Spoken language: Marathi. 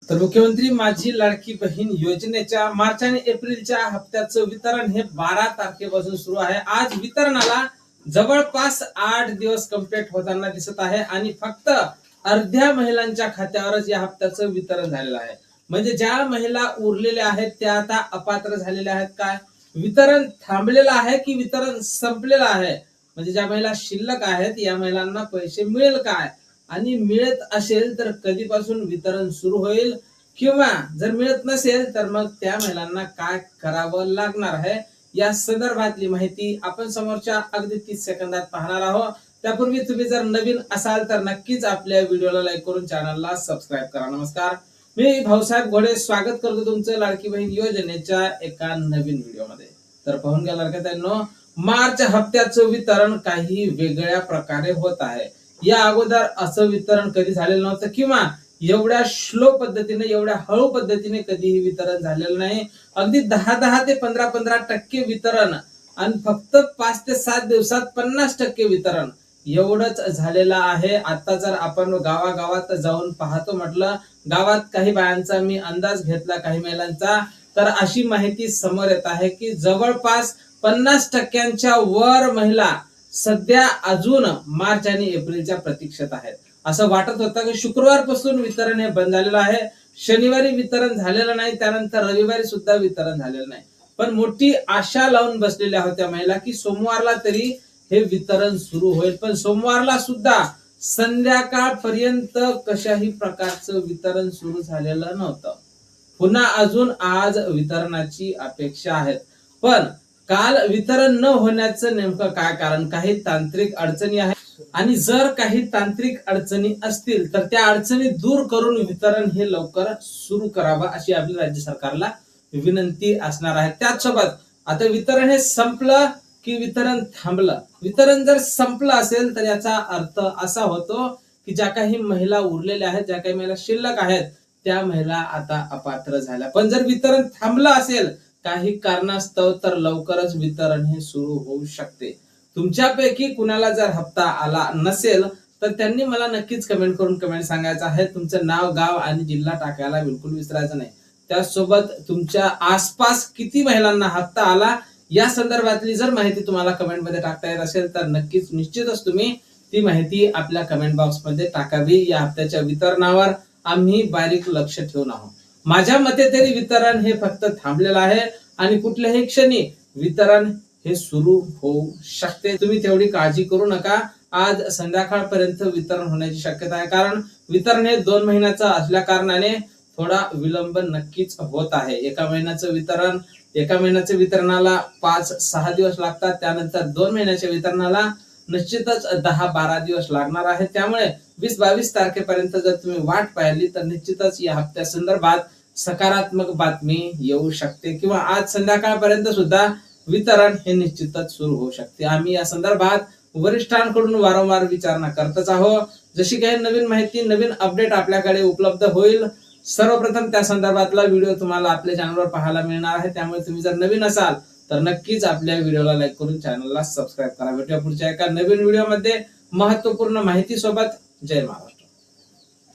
तर मुख्यमंत्री माझी लाडकी बहीण योजनेच्या मार्च आणि एप्रिलच्या हप्त्याचं वितरण हे 12 तारखेपासून सुरू आहे। आज वितरणाला जवळपास 8 दिवस कंप्लीट होताना दिसत आहे आणि फक्त अर्ध्या महिलांच्या खात्यावरच या हप्त्याचं वितरण झालेलं आहे। म्हणजे ज्या महिला उरलेल्या आहेत त्या आता अपात्र झालेल्या आहेत काय, वितरण थांबलेलं आहे की वितरण संपलेलं आहे, म्हणजे ज्या महिला शिल्लक आहेत या महिलांना पैसे मिळेल काय आणि मिळत असेल तर कधीपासून वितरण सुरू होईल, किंवा जर मिळत नसेल तर मग त्या महिलांना काय करावं लागणार आहे या संदर्भातली माहिती आपण समोरच्या अगदी 30 सेकंदात पाहणार आहोत। त्यापूर्वी तुम्ही जर नवीन असाल तर नक्कीच आपल्या व्हिडिओला लाईक करून चॅनलला सबस्क्राईब करा। नमस्कार, मी भाऊसाहेब घोडे स्वागत करतो तुमचं लाडकी बहीण योजनेच्या एका नवीन व्हिडिओमध्ये। तर पाहून घ्या लाडक्यानो, मार्च हप्त्याचं वितरण काही वेगळ्या प्रकारे होत आहे। या अगोदर असं वितरण कधी झालेलं नव्हतं, किंवा एवढ्या स्लो पद्धतीने एवढ्या हळू पद्धतीने कधीही वितरण झालेलं नाही। अगदी 10 ते 15% वितरण आणि फक्त 5 ते 7 दिवसात 50% वितरण एवढंच झालेलं आहे। आता जर आपण गावागावात जाऊन पाहतो म्हटलं, गावात काही बायांचा मी अंदाज घेतला, काही महिलांचा, तर अशी माहिती समोर येत आहे की जवळपास 50% वर महिला सध्या अजून मार्च आणि एप्रिलच्या प्रतीक्षेत आहेत। असं वाटत होतं की शुक्रवारपासून वितरण हे बंद झालेलं आहे, शनिवारी वितरण झालेलं नाही, त्यानंतर रविवारी सुद्धा वितरण झालेलं नाही। पण मोठी आशा लावून बसलेल्या होत्या महिला की सोमवारला तरी हे वितरण सुरू होईल, पण सोमवारला सुद्धा संध्याकाळपर्यंत कशाही प्रकारचं वितरण सुरू झालेलं नव्हतं। पुन्हा अजून आज वितरणाची अपेक्षा आहे, पण काल वितरण न होण्याचं नेमकं काय कारण, काही तांत्रिक अडचणी आहेत आणि जर काही तांत्रिक अडचणी असतील तर त्या अडचणी दूर करून वितरण हे लवकर सुरू करावं अशी आपली राज्य सरकारला विनंती असणार आहे। त्याचसोबत आता वितरण हे संपलं की वितरण थांबलं, वितरण जर संपलं असेल तर याचा अर्थ असा होतो की ज्या काही महिला उरलेल्या आहेत, ज्या काही महिला शिल्लक आहेत, त्या महिला आता अपात्र झाल्या। पण जर वितरण थांबलं असेल काही कारणास्तव तर लवकरच वितरण हे सुरू होऊ शकते। तुमच्यापैकी कुणाला जर हप्ता आला नसेल तर त्यांनी मला नक्कीच कमेंट करून सांगायचं आहे। तुमचं नाव, गाव आणि जिल्हा टाकायला बिलकुल विसरायचं नाही। त्यासोबत तुमच्या आसपास किती महिलांना हप्ता आला या संदर्भातली जर माहिती तुम्हाला कमेंट मध्ये टाकता येत असेल तर नक्कीच निश्चितच तुम्ही ती माहिती आपल्या कमेंट बॉक्स मध्ये टाकावी। या हप्त्याच्या वितरणावर आम्ही बारीक लक्ष ठेवून आहोत। माझ्या मते तरी वितरण हे फक्त थांबलेलं आहे आणि कुठल्याही क्षणी वितरण हे सुरू होऊ शकते। तुम्ही तेवढी काळजी करू नका, आज संध्याकाळपर्यंत वितरण होण्याची शक्यता आहे, कारण वितरण हे 2 महिन्याचं असल्या कारणाने थोडा विलंब नक्कीच होत आहे। एका महिन्याच्या वितरणाला 5-6 दिवस लागतात, त्यानंतर 2 महिन्याच्या वितरणाला निश्चितच 10-12 दिवस लागणार आहे। त्यामुळे 20-22 तारखेपर्यंत जर तुम्ही वाट पाहिली तर निश्चितच या हप्त्या संदर्भात सकारात्मक बातमी येऊ शकते, किंवा आज संध्याकाळपर्यंत सुद्धा वितरण हे निश्चितच सुरू होऊ शकते। आम्ही या संदर्भात वरिष्ठांकडून वारंवार विचारणा करतच आहोत। जशी काही नवीन माहिती, नवीन अपडेट आपल्याकडे उपलब्ध होईल, सर्वप्रथम त्या संदर्भातला व्हिडिओ तुम्हाला आपल्या चॅनलवर पाहायला मिळणार आहे। त्यामुळे तुम्ही जर नवीन असाल तर नक्कीच आपल्या व्हिडिओला लाईक करून चॅनलला सबस्क्राईब करा। भेटूया पुढच्या एका नवीन व्हिडिओमध्ये महत्त्वपूर्ण माहिती सोबत। जय महाराष्ट्र।